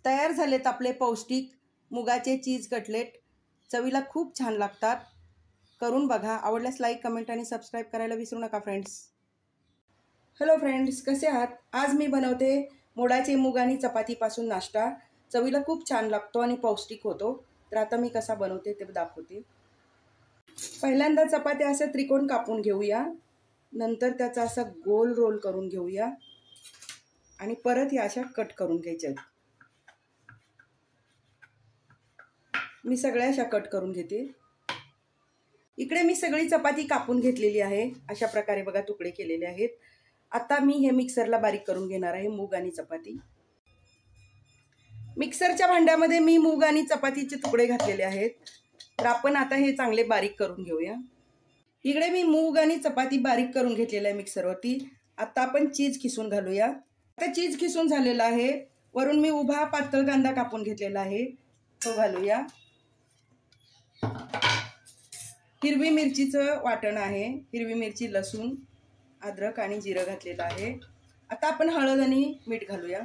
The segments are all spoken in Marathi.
तयार झालेत आपले पौष्टिक मुगाचे चीज कटलेट। चवीला खूप छान लागतात। करून बघा। आवडल्यास लाईक, कमेंट आणि सबस्क्राईब करायला विसरू नका फ्रेंड्स। हॅलो फ्रेंड्स, कसे आहात? आज मी बनवते मोडाचे मूग आणि चपातीपासून नाश्ता। चवीला खूप छान लागतो आणि पौष्टिक होतो। तर आता मी कसा बनवते ते दाखवते। पहिल्यांदा चपात्या असे त्रिकोण कापून घेऊया। नंतर त्याचा असा गोल रोल करून घेऊया आणि परत या अशा कट करून घ्यायच्या। मी सगळ्या अशा कट करून घेते। इकडे मी सगळी चपाती कापून घेतलेली आहे। अशा प्रकारे बघा तुकडे केलेले आहेत। आता मी हे मिक्सरला बारीक करून घेणार आहे, मूग आणि चपाती। मिक्सरच्या भांड्यामध्ये मी मूग आणि चपातीचे तुकडे घातलेले आहेत। तर आपण आता हे चांगले बारीक करून घेऊया। इकडे मी मूग आणि चपाती बारीक करून घेतलेले आहे मिक्सरवरती। आता आपण चीज खिसून घालूया। आता चीज खिसून झालेला आहे। वरून मी उभा पातळ कांदा कापून घेतलेला आहे, तो घालूया। हिरवी मिरचीचं वाटण आहे। हिरवी मिरची, लसूण, अद्रक आणि जिरं घातलेलं आहे। आता आपण हळद आणि मीठ घालूया।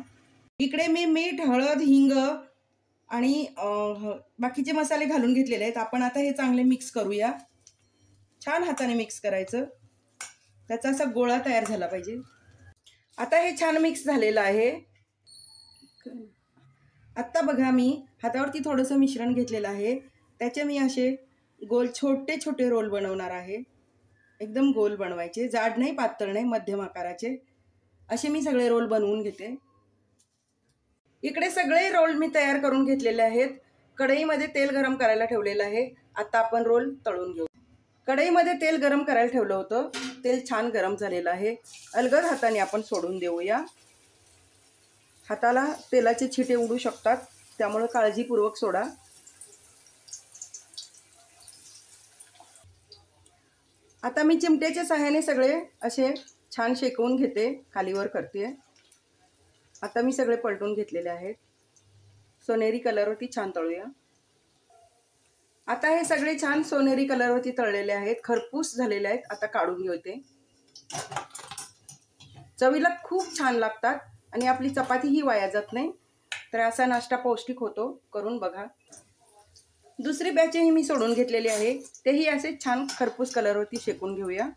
इकडे मी मीठ, हळद, हिंग आणि बाकीचे मसाले घालून घेतलेले आहेत। आपण आता हे चांगले मिक्स करूया। छान हाताने मिक्स करायचं, त्याचा असा गोळा तयार झाला पाहिजे। आता हे छान मिक्स झालेलं आहे। आता बघा मी हातावरती थोडंसं मिश्रण घेतलेलं आहे। त्याचे मी असे गोल छोटे छोटे रोल बनवणार आहे। एकदम गोल बनवायचे, जाड नाही, पातळ नाही, मध्यम आकाराचे असे मी सगळे रोल बनवून घेते। इकडे सगळे रोल मी तयार करून घेतलेले आहेत। कढईमध्ये तेल गरम करायला ठेवलेलं आहे। आता आपण रोल तळून घेऊ। कढईमध्ये तेल गरम करायला ठेवलं होतं। तेल छान गरम झालेलं आहे। अलगद हाताने आपण सोडून देऊया। हाताला तेलाचे छिटे उडू शकतात, त्यामुळे काळजीपूर्वक सोडा। आता मी चिमट्याच्या सहाय्याने सगळे असे छान शेकवून घेते, खालीवर करते। आता मी सगळे पलटून घेतलेले आहेत। सोनेरी कलरवरती छान तळूया। आता हे सगळे छान सोनेरी कलरवरती तळलेले आहेत, खरपूस झालेले आहेत। आता काढून घेते। चवीला खूप छान लागतात आणि आपली चपातीही वाया जात नाही। तर असा नाश्ता पौष्टिक होतो, करून बघा। दुसरी बॅचही मी सोडून घेतलेली आहे, तेही असे छान खरपूस कलरवरती शेकून घेऊया।